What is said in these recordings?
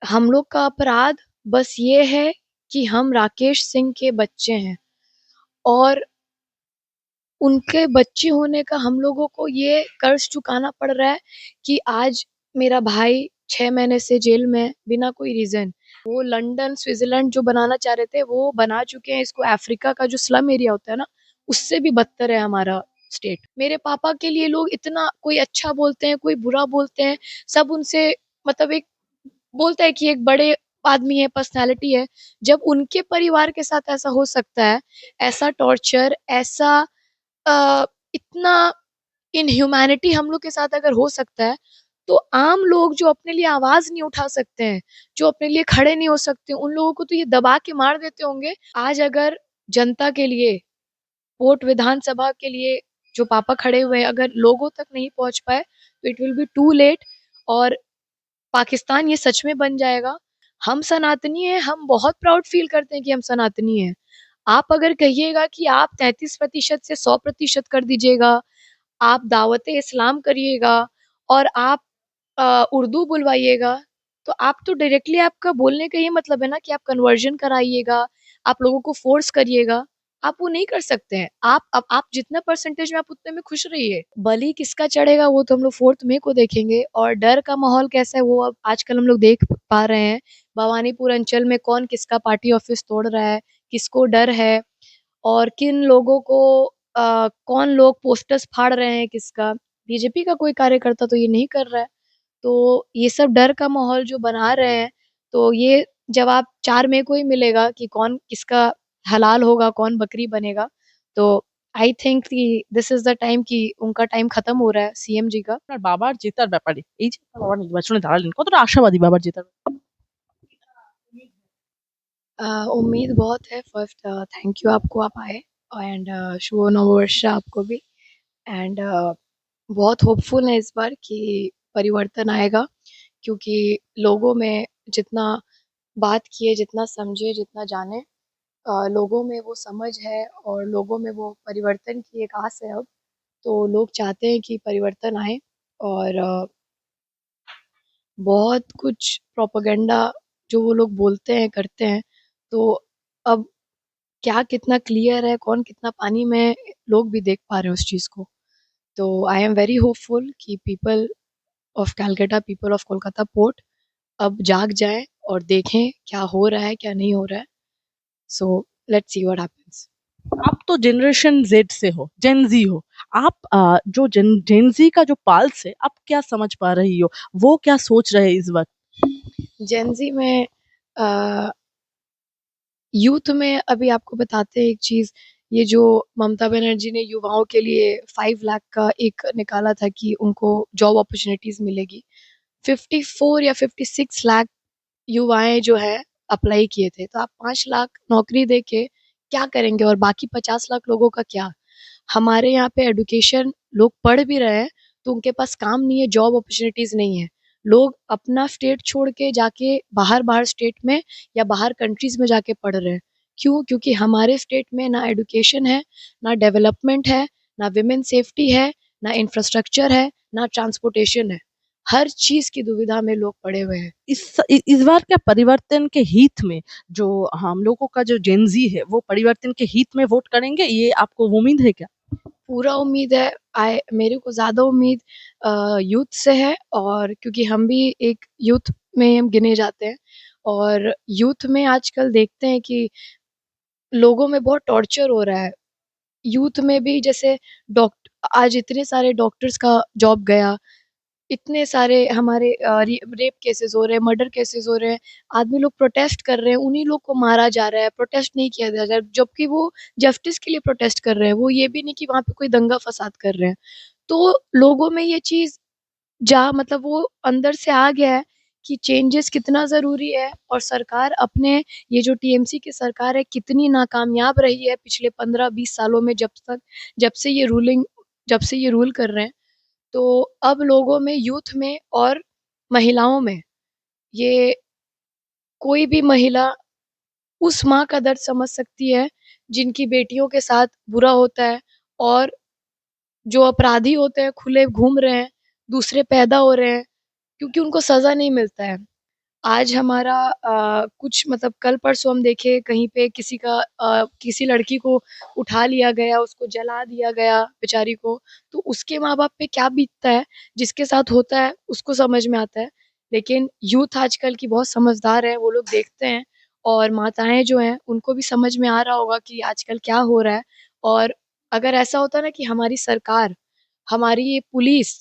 हम लोग का अपराध बस ये है कि हम राकेश सिंह के बच्चे हैं और उनके बच्चे होने का हम लोगों को ये कर्ज चुकाना पड़ रहा है कि आज मेरा भाई 6 महीने से जेल में है, बिना कोई रीजन। वो लंदन स्विट्जरलैंड जो बनाना चाह रहे थे वो बना चुके हैं। इसको अफ्रीका का जो स्लम एरिया होता है ना, उससे भी बदतर है हमारा स्टेट। मेरे पापा के लिए लोग इतना कोई अच्छा बोलते हैं, कोई बुरा बोलते हैं, सब उनसे मतलब एक बोलता है कि एक बड़े आदमी है, पर्सनालिटी है। जब उनके परिवार के साथ ऐसा हो सकता है, ऐसा टॉर्चर, ऐसा अ, इतना इनह्यूमैनिटी हम लोग के साथ अगर हो सकता है, तो आम लोग जो अपने लिए आवाज नहीं उठा सकते हैं, जो अपने लिए खड़े नहीं हो सकते, उन लोगों को तो ये दबा के मार देते होंगे। आज अगर जनता के लिए, वोट विधानसभा के लिए जो पापा खड़े हुए हैं, अगर लोगों तक नहीं पहुंच पाए तो it will be too late. और पाकिस्तान ये सच में बन जाएगा। हम सनातनी हैं, हम बहुत प्राउड फील करते हैं कि हम सनातनी हैं। आप अगर कहिएगा कि आप 33% से 100% कर दीजिएगा, आप दावत इस्लाम करिएगा और आप उर्दू बुलवाइएगा, तो आप तो डायरेक्टली, आपका बोलने का ये मतलब है ना कि आप कन्वर्जन कराइएगा, आप लोगों को फोर्स करिएगा। आप वो नहीं कर सकते हैं। आप जितना परसेंटेज में आप उतने में खुश रहिए। बलि किसका चढ़ेगा वो तो हम लोग 4 मई को देखेंगे। और डर का माहौल कैसा है वो अब आजकल हम लोग देख पा रहे हैं। भवानीपुर अंचल में कौन किसका पार्टी ऑफिस तोड़ रहा है, किसको डर है, और किन लोगों को कौन लोग पोस्टर्स फाड़ रहे हैं किसका। बीजेपी का कोई कार्यकर्ता तो ये नहीं कर रहा है। तो ये सब डर का माहौल जो बना रहे हैं, तो ये जवाब 4 मई को ही मिलेगा कि कौन किसका हलाल होगा, कौन बकरी बनेगा। तो आई थिंक कि दिस इज द टाइम कि उनका टाइम खत्म हो रहा है, सीएम जी का। আপনার বাবার জেতার ব্যাপারে এই যে আপনার বাবা নির্বাচনে দাঁড়ালেন কতটা আশাবাদী বাবার জেতার ব্যাপারে? उम्मीद बहुत है। फर्स्ट थैंक यू आपको, आप आए। एंड शुभ नववर्ष आपको भी। एंड बहुत होपफुल है इस बार कि परिवर्तन आएगा, क्योंकि लोगों में जितना बात किए, जितना समझे, जितना जाने, लोगों में वो समझ है और लोगों में वो परिवर्तन की एक आस है अब। तो लोग चाहते हैं कि परिवर्तन आए। और बहुत कुछ प्रोपेगेंडा जो वो लोग बोलते हैं, करते हैं, तो अब क्या कितना क्लियर है, कौन कितना पानी में है, लोग भी देख पा रहे हैं उस चीज़ को। तो आई एम वेरी होपफुल कि people of Calcutta, people of Kolkata port अब जाग जाएँ और देखें क्या हो रहा है, क्या नहीं हो रहा है। So let's see what happens. आप तो जनरेशन जेड से हो, जेन जी हो। आप जो जेन जी का जो पाल्स है आप क्या समझ पा रही हो, वो क्या सोच रहे हैं इस वक्त? जेन ज़ी में अ, यूथ में अभी आपको बताते हैं एक चीज़। ये जो ममता बनर्जी ने युवाओं के लिए 5 लाख का एक निकाला था कि उनको जॉब अपॉर्च्युनिटीज़ मिलेगी। 54 या 56 लाख युवाएँ जो हैं अप्लाई किए थे। तो आप 5 लाख नौकरी देके क्या करेंगे और बाकी 50 लाख लोगों का क्या? हमारे यहाँ पे एजुकेशन लोग पढ़ भी रहे हैं, तो उनके पास काम नहीं है, जॉब अपॉर्च्युनिटीज़ नहीं है। लोग अपना स्टेट छोड़ के जाके बाहर-बाहर स्टेट में या बाहर कंट्रीज़ में जाके पढ़ रहे हैं। क्यों? क्योंकि हमारे स्टेट में ना एजुकेशन है, ना डेवलपमेंट है, ना विमेन सेफ्टी है, ना इंफ्रास्ट्रक्चर है, ना ट्रांसपोर्टेशन है। हर चीज़ की दुविधा में लोग पड़े हुए हैं। इस बार क्या परिवर्तन के हित में जो हम लोगों का जो जेन जी है वो परिवर्तन के हित में वोट करेंगे, ये आपको उम्मीद है क्या? पूरा उम्मीद है। मेरे को ज़्यादा उम्मीद यूथ से है, और क्योंकि हम भी एक यूथ में हम गिने जाते हैं। और यूथ में आजकल देखते हैं कि लोगों में बहुत टॉर्चर हो रहा है। यूथ में भी जैसे डॉक्ट आज इतने सारे डॉक्टर्स का जॉब गया, इतने सारे हमारे रेप केसेस हो रहे हैं, मर्डर केसेस हो रहे हैं। आदमी लोग प्रोटेस्ट कर रहे हैं, उन्हीं लोग को मारा जा रहा है, प्रोटेस्ट नहीं किया जा रहा है, जबकि वो जस्टिस के लिए प्रोटेस्ट कर रहे हैं। वो ये भी नहीं कि वहाँ पे कोई दंगा-फ़साद कर रहे हैं। तो लोगों में ये चीज़ जा मतलब वो अंदर से आ गया है कि चेंजेस कितना ज़रूरी है। और सरकार अपने, ये जो टीएमसी की सरकार है, कितनी नाकामयाब रही है पिछले 15-20 सालों में, जब से ये जब से ये रूल कर रहे हैं। तो अब लोगों में, यूथ में और महिलाओं में, ये कोई भी महिला उस माँ का दर्द समझ सकती है जिनकी बेटियों के साथ बुरा होता है, और जो अपराधी होते हैं खुले घूम रहे हैं, दूसरे पैदा हो रहे हैं, क्योंकि उनको सज़ा नहीं मिलता है। आज हमारा कुछ मतलब कल परसों हम देखे कहीं पे किसी लड़की को उठा लिया गया, उसको जला दिया गया बेचारी को, तो उसके माँ-बाप पे क्या बीतता है, जिसके साथ होता है उसको समझ में आता है। लेकिन यूथ आजकल की बहुत समझदार है, वो लोग देखते हैं और माताएँ जो हैं उनको भी समझ में आ रहा होगा कि आजकल क्या हो रहा है। और अगर ऐसा होता ना कि हमारी सरकार, हमारी ये पुलिस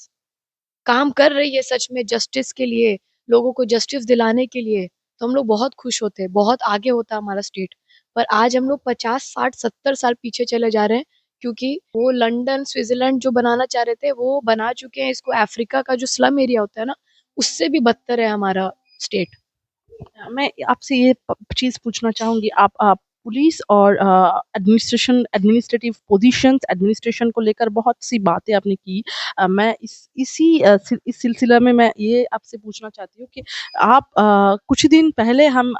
काम कर रही है सच में जस्टिस के लिए, लोगों को जस्टिस दिलाने के लिए, तो हम लोग बहुत खुश होते, बहुत आगे होता हमारा स्टेट। पर आज हम लोग 50, 60, 70 साल पीछे चले जा रहे हैं क्योंकि वो लंदन, स्विट्ज़रलैंड जो बनाना चाह रहे थे, वो बना चुके हैं इसको। अफ्रीका का जो स्लम एरिया होता है ना, उससे भी बदतर है हमारा स्टेट। मैं आपसे ये चीज़ पूछना चाहूँगी, आप पुलिस और एडमिनिस्ट्रेटिव पोजीशंस, एडमिनिस्ट्रेशन को लेकर बहुत सी बातें आपने की। मैं इस सिलसिला में मैं ये आपसे पूछना चाहती हूँ कि आप कुछ दिन पहले हम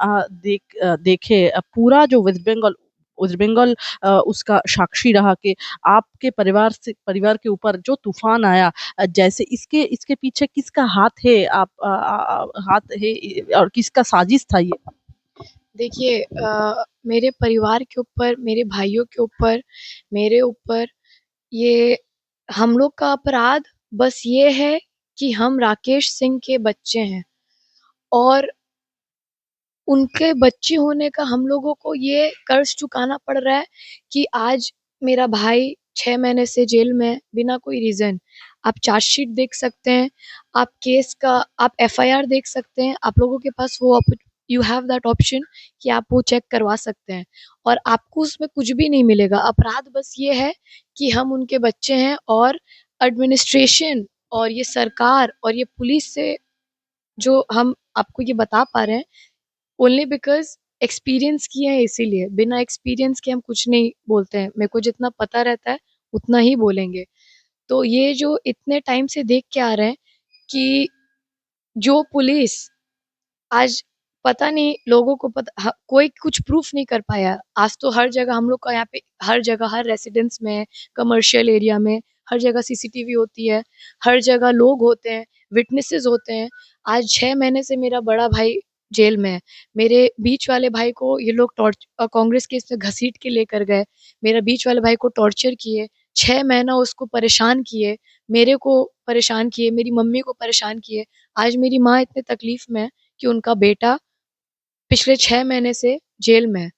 देखे पूरा जो वेस्ट बंगाल उसका साक्षी रहा कि आपके परिवार के ऊपर जो तूफान आया, जैसे इसके इसके पीछे किसका हाथ है और किसका साजिश था ये? देखिए मेरे परिवार के ऊपर, मेरे भाइयों के ऊपर, मेरे ऊपर ये हम लोग का अपराध बस ये है कि हम राकेश सिंह के बच्चे हैं और उनके बच्चे होने का हम लोगों को ये कर्ज चुकाना पड़ रहा है कि आज मेरा भाई 6 महीने से जेल में है बिना कोई रीज़न। आप चार्जशीट देख सकते हैं, आप एफआईआर देख सकते हैं, आप लोगों के पास यू हैव दैट ऑप्शन कि आप वो चेक करवा सकते हैं और आपको उसमें कुछ भी नहीं मिलेगा। अपराध बस ये है कि हम उनके बच्चे हैं और एडमिनिस्ट्रेशन और ये सरकार और ये पुलिस से जो हम आपको ये बता पा रहे हैं ओनली बिकॉज़ एक्सपीरियंस किए हैं इसीलिए, बिना एक्सपीरियंस के हम कुछ नहीं बोलते हैं। मेरे को जितना पता रहता है, उतना ही बोलेंगे। तो ये जो इतने टाइम से देख के आ रहे हैं कि जो पुलिस आज पता नहीं लोगों को कोई कुछ प्रूफ नहीं कर पाया। आज तो हर जगह हम लोग का यहाँ पे हर जगह हर रेसिडेंस में, कमर्शियल एरिया में, हर जगह सीसीटीवी होती है, हर जगह लोग होते हैं, विटनेसेस होते हैं। आज 6 महीने से मेरा बड़ा भाई जेल में है। मेरे बीच वाले भाई को ये लोग कांग्रेस केस में घसीट के लेकर गए। मेरा बीच वाले भाई को टॉर्चर किए, 6 महीना उसको परेशान किए, मेरे को परेशान किए, मेरी मम्मी को परेशान किए। आज मेरी माँ इतने तकलीफ में है कि उनका बेटा पिछले 6 महीने से जेल में है।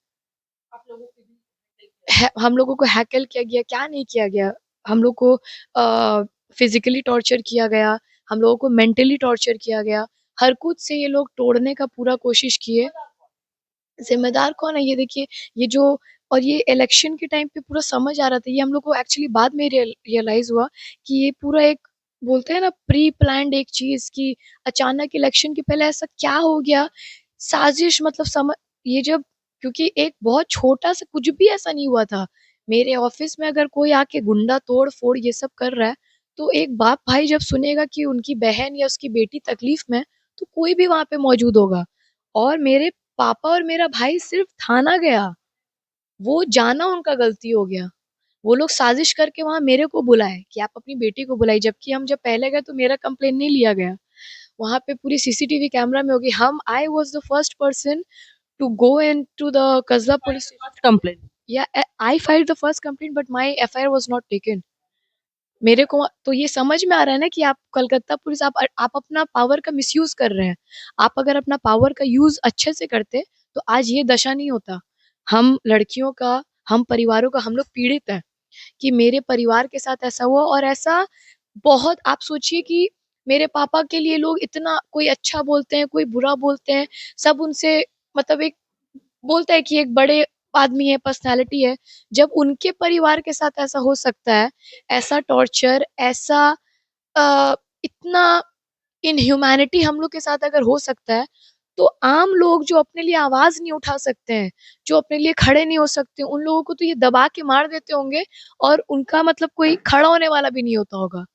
हम लोगों को हैकल किया गया, क्या नहीं किया गया। हम लोग को फिज़िकली टॉर्चर किया गया, हम लोगों को मेंटली टॉर्चर किया गया। हर कुछ से ये लोग तोड़ने का पूरा कोशिश किए। ज़िम्मेदार कौन है ये देखिए, ये जो और ये इलेक्शन के टाइम पे पूरा समझ आ रहा था। ये हम लोग को एक्चुअली बाद में रियलाइज़ हुआ कि ये पूरा एक बोलते हैं ना प्री प्लान्ड एक चीज़ कि अचानक इलेक्शन के पहले ऐसा क्या हो गया? साज़िश मतलब ये जब क्योंकि एक बहुत छोटा-सा कुछ भी ऐसा नहीं हुआ था। मेरे ऑफ़िस में अगर कोई आके गुंडा तोड़-फोड़ ये सब कर रहा है, तो एक बाप भाई जब सुनेगा कि उनकी बहन या उसकी बेटी तकलीफ़ में है, तो कोई भी वहाँ पे मौजूद होगा। और मेरे पापा और मेरा भाई सिर्फ थाना गया, वो जाना उनका गलती हो गया। वो लोग साज़िश करके वहाँ मेरे को बुलाए कि आप अपनी बेटी को बुलाइए, जबकि हम जब पहले गए तो मेरा कंप्लेंट नहीं लिया गया। वहाँ पे पूरी सीसीटीवी कैमरा में होगी। I was the first person to go into the Kasba police station. First complaint. या I filed the first complaint but my FIR was not taken. मेरे को तो ये समझ में आ रहा है ना कि आप कलकत्ता पुलिस आप अपना पावर का मिसयूज़ कर रहे हैं। आप अगर अपना पावर का यूज़ अच्छे से करते, तो आज ये दशा नहीं होता। हम लड़कियों का, हम परिवारों का हम लोग पीड़ित हैं कि मेरे परिवार के साथ ऐसा हुआ और ऐसा बहुत आप सोचिए कि मेरे पापा के लिए लोग इतना कोई अच्छा बोलते हैं, कोई बुरा बोलते हैं, सब उनसे मतलब एक बोलता है कि एक बड़े आदमी है, पर्सनैलिटी है। जब उनके परिवार के साथ ऐसा हो सकता है, ऐसा टॉर्चर, ऐसा इतना इनह्यूमैनिटी हम लोग के साथ अगर हो सकता है, तो आम लोग जो अपने लिए आवाज़ नहीं उठा सकते हैं, जो अपने लिए खड़े नहीं हो सकते, उन लोगों को तो ये दबा के मार देते होंगे और उनका मतलब कोई खड़ा होने वाला भी नहीं होता होगा।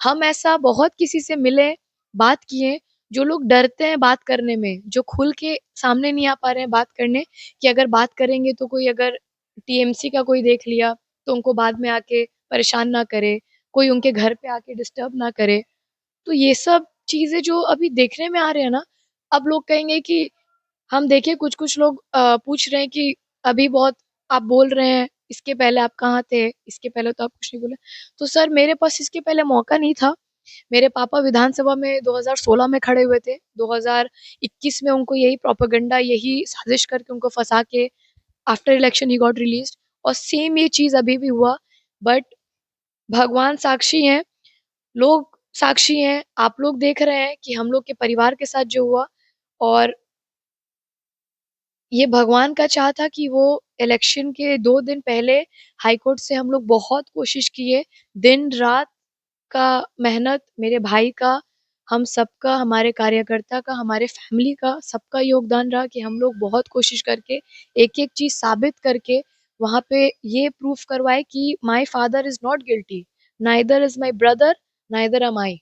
हम ऐसा बहुत किसी से मिले, बात किए, जो लोग डरते हैं बात करने में, जो खुल के सामने नहीं आ पा रहे हैं बात करने कि अगर बात करेंगे तो कोई अगर टीएमसी का कोई देख लिया, तो उनको बाद में आके परेशान ना करे, कोई उनके घर पे आके डिस्टर्ब ना करे। तो ये सब चीज़ें जो अभी देखने में आ रहे हैं ना, अब लोग कहेंगे कि हम देखिए कुछ-कुछ लोग पूछ रहे हैं कि अभी बहुत आप बोल रहे हैं, इसके पहले आप कहाँ थे? इसके पहले तो आप कुछ नहीं बोले। तो सर मेरे पास इसके पहले मौका नहीं था। मेरे पापा विधानसभा में 2016 में खड़े हुए थे। 2021 में उनको यही प्रोपेगेंडा, यही साजिश करके उनको फँसा के after election he got released और सेम ये चीज़ अभी भी हुआ। बट भगवान साक्षी हैं, लोग साक्षी हैं, आप लोग देख रहे हैं कि हम लोग के परिवार के साथ जो हुआ और ये भगवान का चाह था कि वो इलेक्शन के 2 दिन पहले हाई कोर्ट से हम लोग बहुत कोशिश किए, दिन-रात का मेहनत मेरे भाई का, हम सबका, हमारे कार्यकर्ता का, हमारे फैमिली का, सबका योगदान रहा कि हम लोग बहुत कोशिश करके एक-एक चीज़ साबित करके वहाँ पे ये प्रूफ करवाए कि my father is not guilty, neither is my brother, neither am I.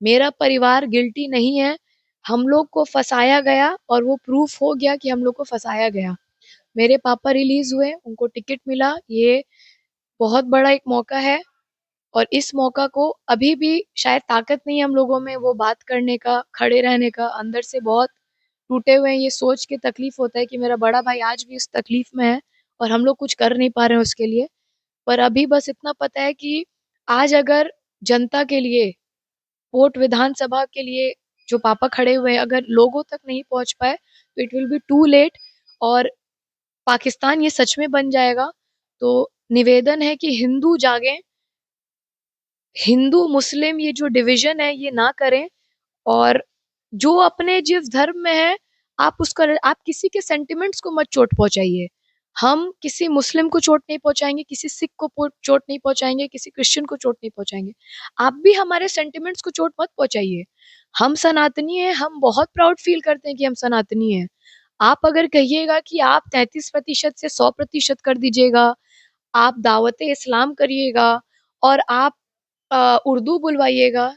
मेरा परिवार गिल्टी नहीं है। हम लोग को फँसाया गया और वो प्रूफ हो गया कि हम लोग को फँसाया गया। मेरे पापा रिलीज़ हुए, उनको टिकट मिला, ये बहुत बड़ा एक मौका है और इस मौका को अभी भी शायद ताकत नहीं है हम लोगों में वो बात करने का, खड़े रहने का, अंदर से बहुत टूटे हुए हैं, ये सोच के तकलीफ़ होता है कि मेरा बड़ा भाई आज भी इस तकलीफ़ में है और हम लोग कुछ कर नहीं पा रहे हैं उसके लिए। पर अभी बस इतना पता है कि आज अगर जनता के लिए, वोट विधानसभा के लिए जो पापा खड़े हुए हैं, अगर लोगों तक नहीं पहुँच पाए, तो it will be too late और पाकिस्तान ये सच में बन जाएगा। तो निवेदन है कि हिंदू जागें, हिंदू मुस्लिम ये जो डिवीज़न है ये ना करें और जो अपने जिस धर्म में है, आप किसी के सेंटिमेंट्स को मत चोट पहुँचाइए। हम किसी मुस्लिम को चोट नहीं पहुँचाएँगे, किसी सिख को पो चोट नहीं पहुँचाएँगे, किसी क्रिश्चियन को चोट नहीं पहुँचाएँगे। आप भी हमारे सेंटिमेंट्स को चोट मत पहुँचाइए। हम सनातनी हैं, हम बहुत प्राउड फ़ील करते हैं कि हम सनातनी हैं। आप अगर कहिएगा कि आप 33% से 100% कर दीजिएगा, आप दावत-ए-इस्लाम करिएगा और आप उर्दू बुलवाइएगा,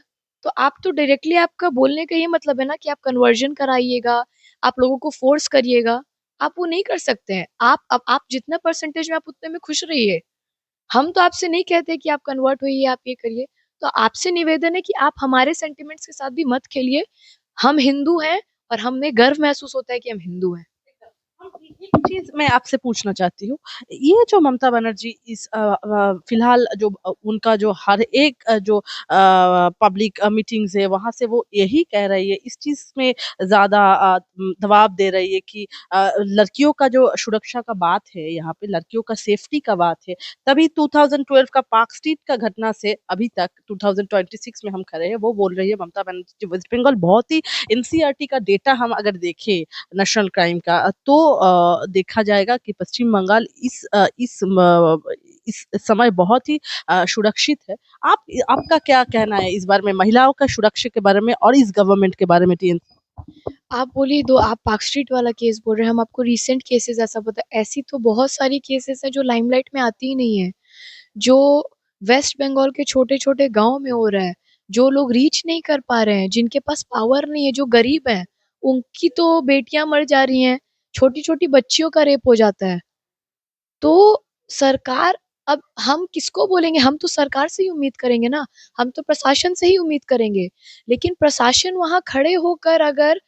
तो आप तो डायरेक्टली आपका बोलने का ये मतलब है ना कि आप कन्वर्जन कराइएगा, आप लोगों को फ़ोर्स करिएगा, आप वो नहीं कर सकते हैं। आप जितना परसेंटेज में आप उतने में खुश रहिए। हम तो आपसे नहीं कहते कि आप कन्वर्ट होइए, आप ये करिए। तो आपसे निवेदन है कि आप हमारे सेंटिमेंट्स के साथ भी मत खेलिए। हम हिंदू हैं और हमें गर्व महसूस होता है कि हम हिंदू हैं। एक चीज़ मैं आपसे पूछना चाहती हूँ, ये जो ममता बनर्जी फिलहाल जो उनका जो हर एक जो पब्लिक मीटिंग्स है वहाँ से वो यही कह रही है, इस चीज़ में ज़्यादा दबाव दे रही है कि लड़कियों का जो सुरक्षा का बात है, यहाँ पे लड़कियों का सेफ्टी का बात है, तभी 2012 का पाक स्ट्रीट का घटना से अभी तक 2026 में हम खड़े हैं, वो बोल रही है ममता बनर्जी वेस्ट बंगाल बहुत ही एनसीईआरटी का डेटा हम अगर देखें नेशनल क्राइम का तो देखा जाएगा कि पश्चिम बंगाल इस समय बहुत ही सुरक्षित है। आपका क्या कहना है इस बारे में महिलाओं का सुरक्षा के बारे में और इस गवर्नमेंट के बारे में टीएन? आप बोलिए दो आप पार्क स्ट्रीट वाला केस बोल रहे हैं, हम आपको रीसेंट केसेज़ ऐसा पता है, ऐसी तो बहुत सारी केसेज़ हैं जो लाइमलाइट में आती ही नहीं है। जो वेस्ट बंगाल के छोटे-छोटे गाँव में हो रहा है, जो लोग रीच नहीं कर पा रहे हैं, जिनके पास पावर नहीं है, जो गरीब हैं, उनकी तो बेटियाँ मर जा रही हैं, छोटी-छोटी बच्चियों का रेप हो जाता है। तो सरकार अब हम किसको बोलेंगे? हम तो सरकार से ही उम्मीद करेंगे ना, हम तो प्रशासन से ही उम्मीद करेंगे। लेकिन प्रशासन वहाँ खड़े होकर अगर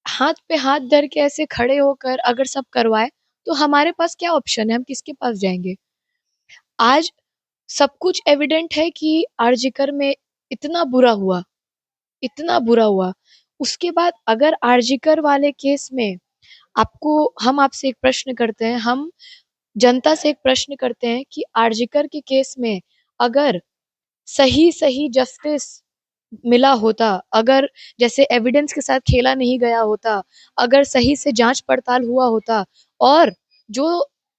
हाथ पे हाथ धर के ऐसे खड़े होकर अगर सब करवाए, तो हमारे पास क्या ऑप्शन है? हम किसके पास जाएँगे? आज सब कुछ एविडेंट है कि आरज़ीकर में इतना बुरा हुआ, इतना बुरा हुआ। उसके बाद अगर आरज़ीकर वाले केस में आपको हम आपसे एक प्रश्न करते हैं, हम जनता से एक प्रश्न करते हैं कि आरज़ीकर के केस में अगर सही-सही जस्टिस मिला होता, अगर जैसे एविडेंस के साथ खेला नहीं गया होता, अगर सही से जाँच-पड़ताल हुआ होता और जो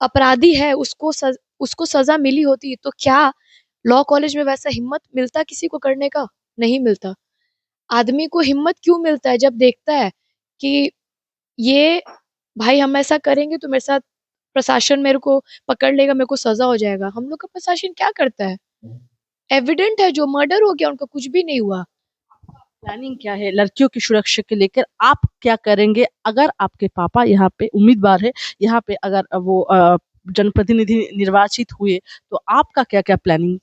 अपराधी है उसको सज़ा मिली होती, तो क्या लॉ कॉलेज में वैसा हिम्मत मिलता किसी को करने का? नहीं मिलता। आदमी को हिम्मत क्यों मिलता है जब देखता है कि ये भाई हम ऐसा करेंगे तो मेरे साथ प्रशासन मेरे को पकड़ लेगा, मेरे को सज़ा हो जाएगा। हम लोग का प्रशासन क्या करता है? एविडेंट है जो मर्डर हो गया, उनका कुछ भी नहीं हुआ। प्लानिंग क्या है लड़कियों की सुरक्षा के लेकर आप क्या करेंगे अगर आपके पापा यहाँ पे उम्मीदवार है, यहाँ पे अगर वो जनप्रतिनिधि निर्वाचित हुए तो आपका क्या-क्या प्लानिंग?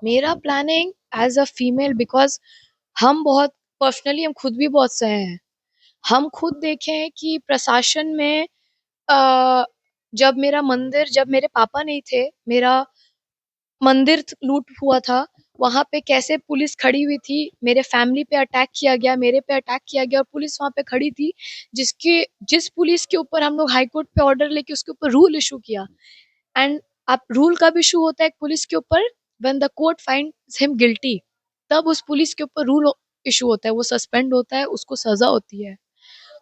मेरा planning as a female because हम बहुत पर्सनली हम खुद भी बहुत सहे हैं। हम खुद देखे हैं कि प्रशासन में अ, जब मेरे पापा नहीं थे, मेरा मंदिर लूट हुआ था, वहां पे कैसे पुलिस खड़ी हुई थी, मेरे फैमिली पे अटैक किया गया, मेरे पे अटैक किया गया और पुलिस वहां पे खड़ी थी, जिस पुलिस के ऊपर हम लोग हाई कोर्ट पे ऑर्डर लेके उसके ऊपर रूल इशू किया। एंड आप रूल कब इशू होता है एक पुलिस के ऊपर? When the court finds him guilty, तब उस पुलिस के ऊपर रूल इशू होता है, वो सस्पेंड होता है, उसको सजा होती है।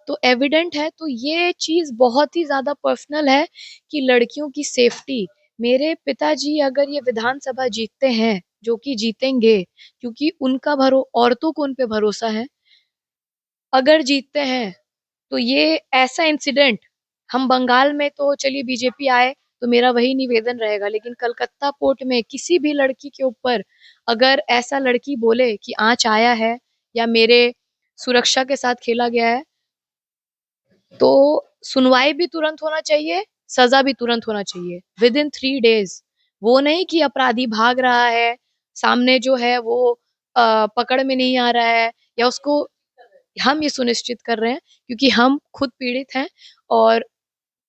तो एविडेंट है, तो ये चीज बहुत ही ज्यादा पर्सनल है कि लड़कियों की सेफ्टी। मेरे पिताजी अगर ये विधानसभा जीतते हैं, जो कि जीतेंगे, क्योंकि उनका भरो औरतों को उन पे भरोसा है, अगर जीतते हैं तो ये ऐसा इंसिडेंट, हम बंगाल में तो चलिए बीजेपी आए तो मेरा वही निवेदन रहेगा, लेकिन कलकत्ता पोर्ट में किसी भी लड़की के ऊपर अगर ऐसा लड़की बोले कि आंच आया है या मेरे सुरक्षा के साथ खेला गया है, तो सुनवाई भी तुरंत होना चाहिए, सजा भी तुरंत होना चाहिए, विद इन 3 डेज। वो नहीं कि अपराधी भाग रहा है, सामने जो है वो पकड़ में नहीं आ रहा है, या उसको, हम ये सुनिश्चित कर रहे हैं क्योंकि हम खुद पीड़ित हैं। और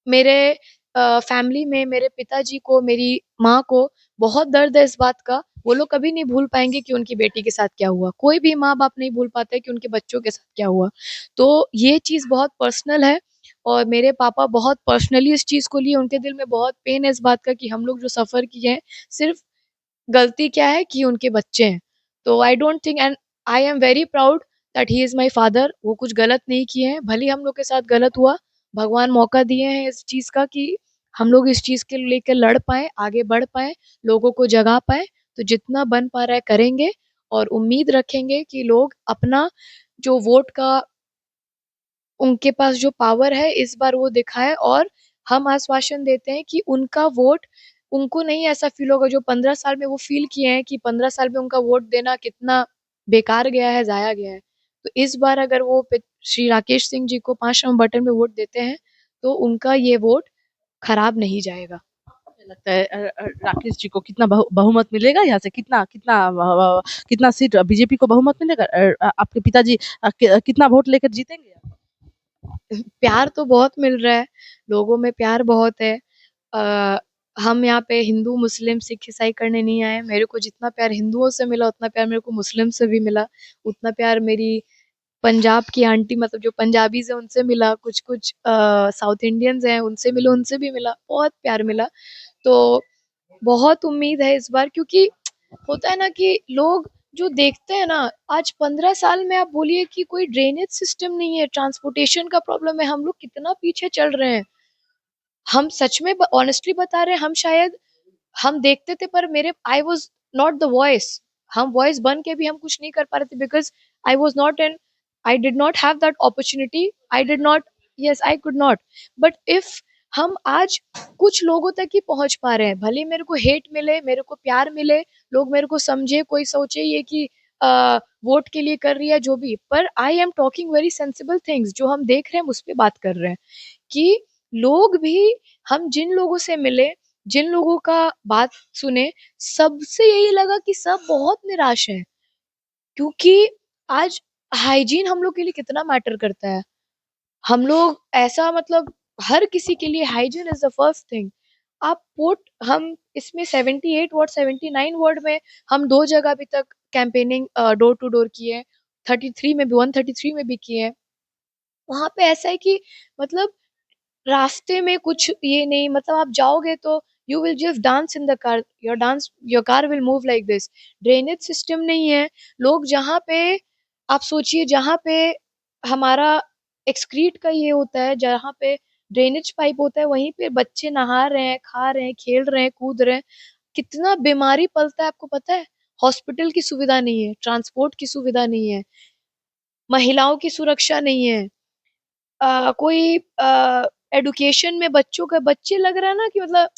मेरे फैमिली में मेरे पिताजी को, मेरी माँ को बहुत दर्द है इस बात का। वो लोग कभी नहीं भूल पाएंगे कि उनकी बेटी के साथ क्या हुआ। कोई भी माँ बाप नहीं भूल पाते कि उनके बच्चों के साथ क्या हुआ। तो ये चीज बहुत पर्सनल है, और मेरे पापा बहुत पर्सनली इस चीज को लिए। उनके दिल में बहुत पेन है इस बात का कि हम लोग जो सफर किए हैं, सिर्फ गलती क्या है कि उनके बच्चे हैं। तो I don't think, and I am very proud that he is my father. वो कुछ गलत नहीं किए हैं, भले ही हम लोग के साथ गलत हुआ, भगवान मौका दिए हैं इस चीज का कि हम लोग इस चीज के लेकर लड़ पाए, आगे बढ़ पाए, लोगों को जगा पाए। तो जितना बन पा रहा है करेंगे, और उम्मीद रखेंगे कि लोग अपना जो वोट का, उनके पास जो पावर है इस बार वो दिखाए। और हम आश्वासन देते हैं कि उनका वोट, उनको नहीं ऐसा फील होगा जो 15 साल में वो फील किए हैं कि 15 साल में उनका वोट देना कितना बेकार गया है, जाया गया है। तो इस बार अगर वो श्री राकेश सिंह जी को 5 नंबर बटन में वोट देते हैं, तो उनका ये वोट खराब नहीं जाएगा। लगता है राकेश जी को कितना बहुमत मिलेगा यहाँ से? कितना कितना कितना सीट बीजेपी को बहुमत मिलेगा? आपके पिताजी कितना वोट लेकर जीतेंगे? प्यार तो बहुत मिल रहा है, लोगों में प्यार बहुत है। आ, हम यहाँ पे हिंदू मुस्लिम सिख ईसाई करने नहीं आए। मेरे को जितना प्यार हिंदुओं से मिला, उतना प्यार मेरे को मुस्लिम से भी मिला, उतना प्यार मेरी पंजाब की आंटी, मतलब जो पंजाबीज है उनसे मिला, कुछ कुछ साउथ इंडियंस हैं उनसे मिला, उनसे भी मिला, बहुत प्यार मिला। तो बहुत उम्मीद है इस बार, क्योंकि होता है ना कि लोग जो देखते हैं ना, आज 15 साल में आप बोलिए कि कोई ड्रेनेज सिस्टम नहीं है, ट्रांसपोर्टेशन का प्रॉब्लम है, हम लोग कितना पीछे चल रहे हैं। हम सच में ऑनेस्टली बता रहे हैं, हम शायद, हम देखते थे पर मेरे, I was not the voice. हम वॉइस बन के भी हम कुछ नहीं कर पा रहे थे, because I was not an, I did not have that opportunity, I did not, yes I could not. But if हम आज कुछ लोगों तक ही पहुंच पा रहे हैं, भले मेरे को हेट मिले, मेरे को प्यार मिले, लोग मेरे को समझे, कोई सोचे ये कि वोट के लिए कर रही है जो भी, पर I am talking very sensible things, जो हम देख रहे हैं उस पर बात कर रहे हैं कि लोग भी, हम जिन लोगों से मिले, जिन लोगों का बात सुने, सबसे यही लगा कि सब बहुत निराश हैं। क्योंकि आज हाइजीन हम लोग के लिए कितना मैटर करता है। हम लोग ऐसा, मतलब हर किसी के लिए hygiene is the first thing. आप वोट, हम इसमें 78 वार्ड, 79 वार्ड में हम 2 जगह अभी तक कैंपेनिंग डोर टू डोर किए हैं, 33 में भी, 133 में भी किए हैं। वहां पे ऐसा है कि मतलब रास्ते में कुछ ये नहीं, मतलब आप जाओगे तो you will just dance in the car, your car will move like this. Drainage system नहीं है। लोग जहाँ पे, आप सोचिए जहाँ पे हमारा एक्सक्रीट का ये होता है, जहाँ पे ड्रेनेज पाइप होता है, वहीं पे बच्चे नहा रहे हैं, खा रहे हैं, खेल रहे हैं, कूद रहे हैं। कितना बीमारी पलता है आपको पता है? हॉस्पिटल की सुविधा नहीं है, ट्रांसपोर्ट की सुविधा नहीं है, महिलाओं की सुरक्षा नहीं है, कोई एडुकेशन में बच्चों का, बच्चे लग रहा है ना कि मतलब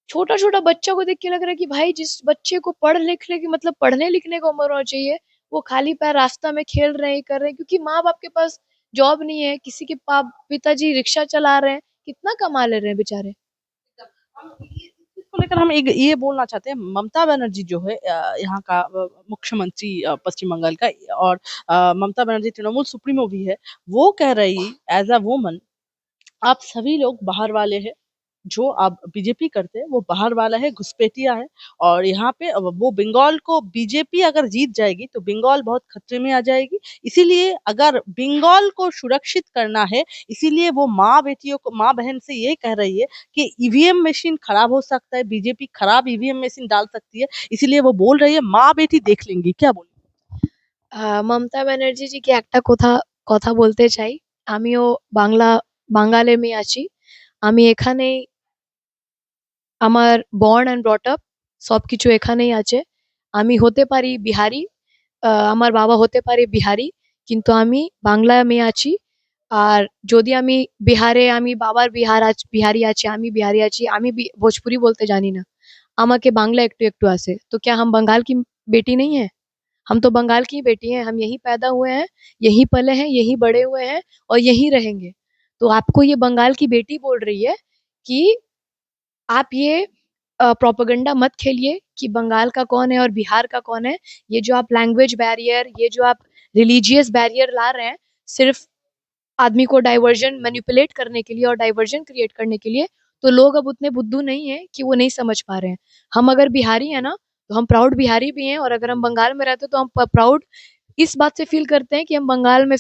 छोटा छोटा बच्चा को देख के लग रहा है कि भाई जिस बच्चे को पढ़ लिख ले की, मतलब पढ़ने लिखने का उम्र होना चाहिए, वो खाली पैर रास्ता में खेल रहे हैं, कर रहे हैं, क्योंकि माँ बाप के पास जॉब नहीं है, किसी के पिताजी रिक्शा चला रहे हैं, कितना कमा ले रहे हैं बेचारे। को लेकर हम एक ये बोलना चाहते हैं, ममता बनर्जी जो है यहाँ का मुख्यमंत्री पश्चिम बंगाल का, और ममता बनर्जी तृणमूल सुप्रीमो भी है। वो कह रही एज़ अ वुमन, आप सभी लोग बाहर वाले हैं, जो आप बीजेपी करते हैं वो बाहर वाला है, घुसपैठिया है। और यहाँ पे वो बंगाल को बीजेपी अगर जीत जाएगी तो बंगाल बहुत खतरे में आ जाएगी। इसीलिए अगर बंगाल को सुरक्षित करना है, इसीलिए वो माँ बेटियों को, माँ बहन से ये कह रही है कि ईवीएम मशीन खराब हो सकता है, बीजेपी खराब ईवीएम मशीन डाल सकती है, इसीलिए वो बोल रही है माँ बेटी देख लेंगी। क्या बोल? মমতা ব্যানার্জি জি একটা কথা কথা বলতে চাই। আমিও বাঙালি আছি। আমি এখানেই আমার বর্ন অ্যান্ড ব্রট আপ সবকিছু এখানেই আছে। আমি হতে পারি বিহারি, আমার বাবা হতে পারে বিহারি, কিন্তু আমি বাংলা মেয়ে আছি। আর যদি আমি বিহারে, আমি বাবার বিহারি আছে, আমি বিহারি আছি, আমি ভোজপুরি বলতে জানি না, আমাকে বাংলা একটু একটু আসে, তো क्या हम बंगाल की बेटी नहीं है? हम तो बंगाल की बेटी हैं, हम यहीं पैदा हुए हैं, यहीं पले हैं, यहीं बड़े हुए हैं और यहीं रहेंगे। तो आपको ये बंगाल की बेटी बोल रही है कि आप ये प्रोपेगेंडा मत खेलिए कि बंगाल का कौन है और बिहार का कौन है। ये जो आप लैंग्वेज बैरियर, ये जो आप रिलीजियस बैरियर ला रहे हैं, सिर्फ आदमी को डाइवर्जन मैनिपुलेट करने के लिए और डाइवर्जन क्रिएट करने के लिए, तो लोग अब उतने बुद्धू नहीं है कि वो नहीं समझ पा रहे हैं। हम अगर बिहारी हैं ना, तो हम प्राउड बिहारी भी हैं, और अगर हम बंगाल में रहते तो हम प्राउड इस बात से फील करते हैं कि हम बंगाल में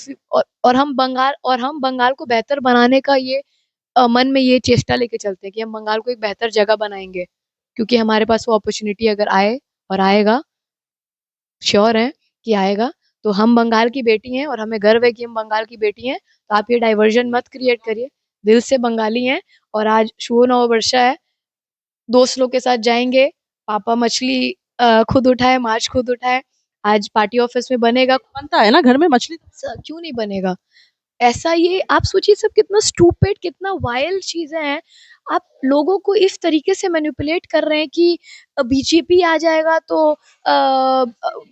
और हम बंगाल को बेहतर बनाने का ये मन में ये चेष्टा लेके चलते हैं कि हम बंगाल को एक बेहतर जगह बनाएंगे, क्योंकि हमारे पास वो अपॉर्चुनिटी अगर आए और आएगा, श्योर है कि आएगा, तो हम बंगाल की बेटी हैं और हमें गर्व है कि हम बंगाल की बेटी हैं। तो आप ये डाइवर्जन मत क्रिएट करिए, दिल से बंगाली हैं। और आज शुभ नववर्षा है, दोस्त लोग के साथ जाएंगे, पापा मछली खुद उठाए, माछ खुद उठाए, आज पार्टी ऑफिस में बनेगा। बनता है ना घर में मछली। क्यों नहीं बनेगा? ऐसा, ये आप सोचिए सब कितना स्टूपिड, कितना वाइल्ड चीजें हैं। आप लोगों को इस तरीके से मैनिपुलेट कर रहे हैं कि बीजेपी आ जाएगा तो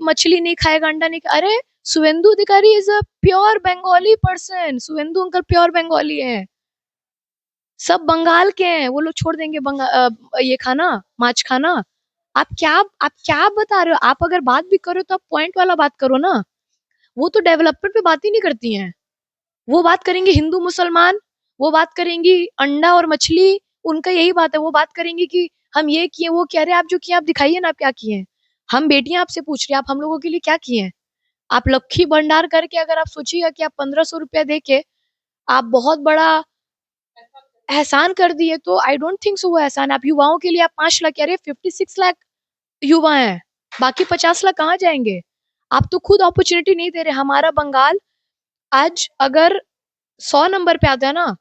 मछली नहीं खाएगा, अंडा नहीं अरे, Suvendu Adhikari is a pure Bengali person. Suvendu uncle pure Bengali है, सब बंगाल के हैं। वो लोग छोड़ देंगे ये खाना, माछ खाना? आप क्या बता रहे हो? आप अगर बात भी करो तो आप पॉइंट वाला बात करो ना। वो तो डेवलपमेंट पे बात ही नहीं करती हैं। वो बात करेंगी हिंदू मुसलमान, वो बात करेंगी अंडा और मछली, उनका यही बात है। वो बात करेंगी कि हम ये किए, वो कह रहे हैं, आप जो किए आप दिखाइए ना, आप क्या किए हैं। हम बेटियां आपसे पूछ रही हैं, आप हम लोगों के लिए क्या किए हैं? आप लक्खी भंडार करके अगर आप सोचिएगा कि आप 1500 रुपया दे के आप बहुत बड़ा एहसान कर दिए, तो आई डोंट थिंक सो वो एहसान है। आप युवाओं के लिए आप 5 लाख, कह रहे 56 लाख युवा हैं, बाकी 50 लाख कहाँ जाएंगे? आप तो खुद अपॉर्चुनिटी नहीं दे रहे। हमारा बंगाल आज अगर 100 नंबर पे आता है ना,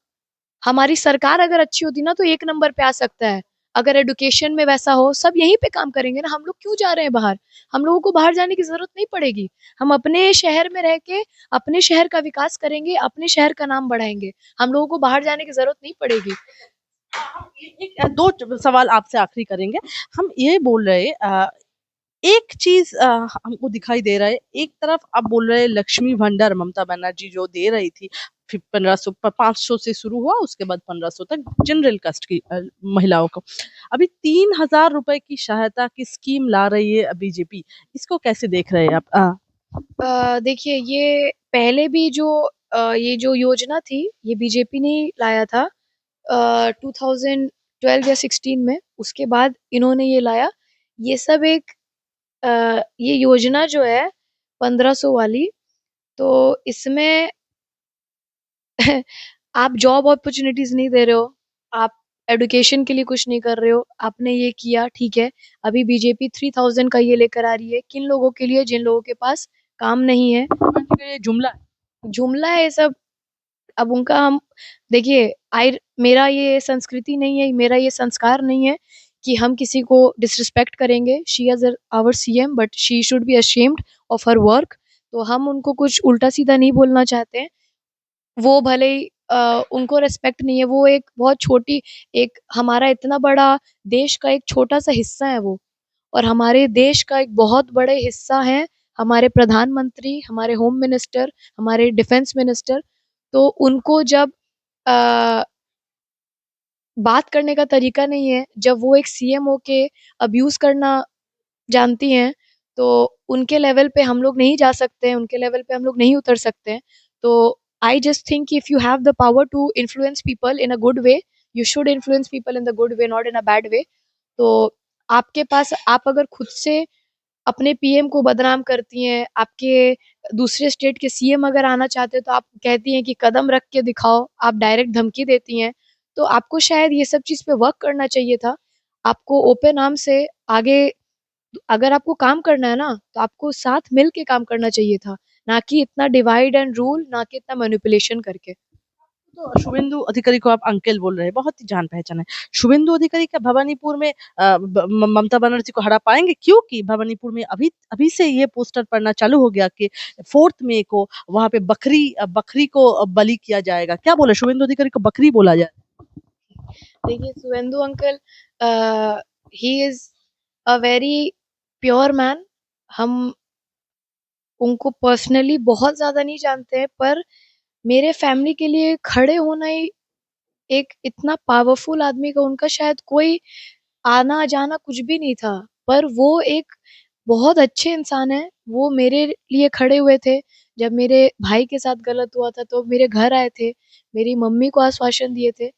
हमारी सरकार अगर अच्छी होती ना तो 1 नंबर पे आ सकता है। अगर एडुकेशन में वैसा हो, सब यहीं पे काम करेंगे ना। हम लोग क्यों जा रहे हैं बाहर? हम लोगों को बाहर जाने की जरूरत नहीं पड़ेगी। हम अपने शहर में रह के अपने शहर का विकास करेंगे, अपने शहर का नाम बढ़ाएंगे। हम लोगों को बाहर जाने की जरूरत नहीं पड़ेगी। दो सवाल आपसे आखिरी करेंगे। हम ये बोल रहे एक चीज हमको दिखाई दे रहा है, एक तरफ आप बोल रहे हैं लक्ष्मी भंडार ममता बनर्जी जो दे रही थी, 1500 500 से शुरू हुआ, उसके बाद 1500 तक जनरल कास्ट की महिलाओं को। अभी 3000 रुपए की सहायता की स्कीम ला रही है बीजेपी, इसको कैसे देख रहे हैं आप? देखिए, ये पहले भी जो ये जो योजना थी, ये बीजेपी ने ही लाया था 2012 या 16 में। उसके बाद इन्होंने ये लाया। ये सब एक ये योजना जो है 1500 वाली, तो इसमें आप जॉब अपॉर्चुनिटीज नहीं दे रहे हो, आप एडुकेशन के लिए कुछ नहीं कर रहे हो। आपने ये किया, ठीक है। अभी बीजेपी 3000 का ये लेकर आ रही है, किन लोगों के लिए? जिन लोगों के पास काम नहीं है। ये जुमला जुमला है ये सब। अब उनका हम देखिए, आई मेरा ये संस्कृति नहीं है, मेरा ये संस्कार नहीं है कि हम किसी को डिसरिस्पेक्ट करेंगे। She is our CM, but she should be ashamed of her work. तो हम उनको कुछ उल्टा सीधा नहीं बोलना चाहते हैं। वो भले ही उनको रिस्पेक्ट नहीं है, वो एक बहुत छोटी, एक हमारा इतना बड़ा देश का एक छोटा सा हिस्सा है वो। और हमारे देश का एक बहुत बड़े हिस्सा है हमारे प्रधानमंत्री, हमारे होम मिनिस्टर, हमारे डिफेंस मिनिस्टर। तो उनको जब बात करने का तरीका नहीं है। जब वो एक सीएम होके अब्यूज़ करना जानती हैं, तो उनके लेवल पे हम लोग नहीं जा सकते हैं, उनके लेवल पे हम लोग नहीं उतर सकते हैं। तो I just think if you have the power to influence people in a good way, you should influence people in the good way, not in a bad way. तो आपके पास, आप अगर खुद से अपने पीएम को बदनाम करती हैं, आपके दूसरे स्टेट के सीएम अगर आना चाहते हैं तो आप कहती हैं कि कदम रख के दिखाओ, आप डायरेक्ट धमकी देती हैं। तो आपको शायद ये सब चीज़ पे वर्क करना चाहिए था। आपको ओपन आर्म से आगे, अगर आपको काम करना है ना, तो आपको साथ मिल के काम करना चाहिए था, ना कि इतना डिवाइड एंड रूल, ना कि इतना मैनिपुलेशन करके। तो शुभेंदु अधिकारी को आप अंकल बोल रहे हैं, बहुत ही जान-पहचान है। शुभेंदु अधिकारी क्या भवानीपुर में ममता बनर्जी को हरा पाएँगे? क्योंकि भवानीपुर में अभी अभी से ये पोस्टर पड़ना चालू हो गया कि 4th मई को वहाँ पे बकरी को बलि किया जाएगा। क्या बोले शुभेंदु अधिकारी को बकरी बोला जाए? देखिए, Suvendu uncle, he is a very pure man. हम उनको पर्सनली बहुत ज़्यादा नहीं जानते हैं, पर मेरे फैमिली के लिए खड़े होना ही, एक इतना पावरफुल आदमी का उनका शायद कोई आना-जाना कुछ भी नहीं था। पर वो एक बहुत अच्छे इंसान हैं, वो मेरे लिए खड़े हुए थे। जब मेरे भाई के साथ गलत हुआ था तो मेरे घर आए थे, मेरी मम्मी को आश्वासन दिए थे।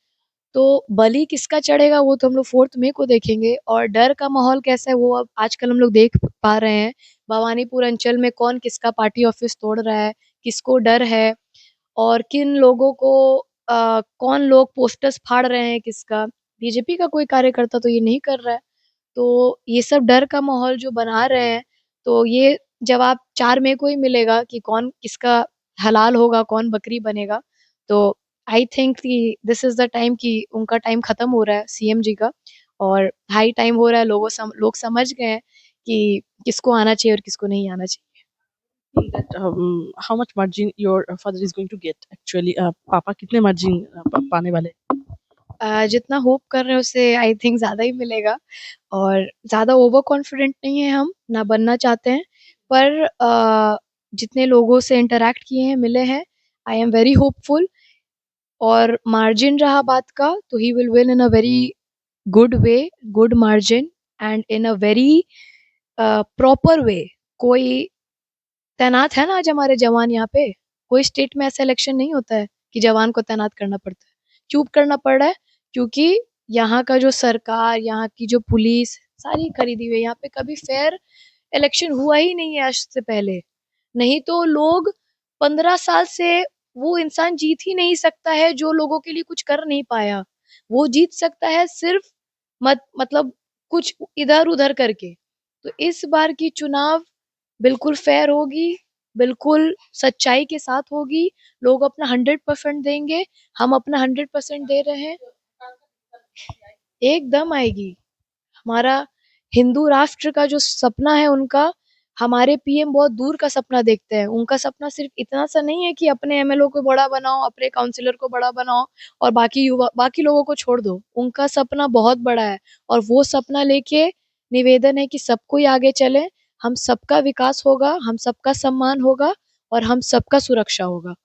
तो बलि किसका चढ़ेगा वो तो हम लोग 4th मई को देखेंगे, और डर का माहौल कैसा है वो अब आजकल हम लोग देख पा रहे हैं। भवानीपुर अंचल में कौन किसका पार्टी ऑफिस तोड़ रहा है, किसको डर है, और किन लोगों को कौन लोग पोस्टर्स फाड़ रहे हैं किसका। बीजेपी का कोई कार्यकर्ता तो ये नहीं कर रहा है। तो ये सब डर का माहौल जो बना रहे हैं, तो ये जवाब 4 मई को ही मिलेगा कि कौन किसका हलाल होगा, कौन बकरी बनेगा। तो आई थिंक कि दिस इज़ द टाइम कि उनका टाइम खत्म हो रहा है सीएम जी का, और हाई टाइम हो रहा है, लोग समझ गए हैं कि किसको आना चाहिए और किसको नहीं आना चाहिए। That how much margin your father is going to get actually पापा कितने मार्जिन पाने वाले हैं? जितना होप कर रहे हैं उससे आई थिंक ज़्यादा ही मिलेगा, और ज़्यादा ओवर कॉन्फिडेंट नहीं है हम, ना बनना चाहते हैं। पर जितने लोगों से इंटरैक्ट किए हैं, मिले हैं, आई एम वेरी होपफुल। और मार्जिन रहा बात का, तो he will win in a very good way, good margin, and in a very proper way. कोई तैनात है ना आज हमारे जवान यहाँ पे, कोई स्टेट में ऐसा इलेक्शन नहीं होता है कि जवान को तैनात करना पड़ता है। चुप करना पड़ रहा है, क्योंकि यहाँ का जो सरकार, यहाँ की जो पुलिस सारी खरीदी हुई है। यहाँ पे कभी फेयर इलेक्शन हुआ ही नहीं है आज से पहले। नहीं तो लोग 15 साल से, वो इंसान जीत ही नहीं सकता है जो लोगों के लिए कुछ कर नहीं पाया। वो जीत सकता है सिर्फ मतलब कुछ इधर-उधर करके। तो इस बार की चुनाव बिल्कुल फेयर होगी, बिल्कुल सच्चाई के साथ होगी। लोग अपना 100% देंगे, हम अपना 100% दे रहे हैं। एकदम आएगी। हमारा हिंदू राष्ट्र का जो सपना है उनका, हमारे पीएम बहुत दूर का सपना देखते हैं। उनका सपना सिर्फ इतना सा नहीं है कि अपने एमएलए को बड़ा बनाओ, अपने काउंसलर को बड़ा बनाओ और बाकी लोगों को छोड़ दो। उनका सपना बहुत बड़ा है, और वो सपना लेके निवेदन है कि सब कोई आगे चले, हम सबका विकास होगा, हम सबका सम्मान होगा, और हम सबका सुरक्षा होगा।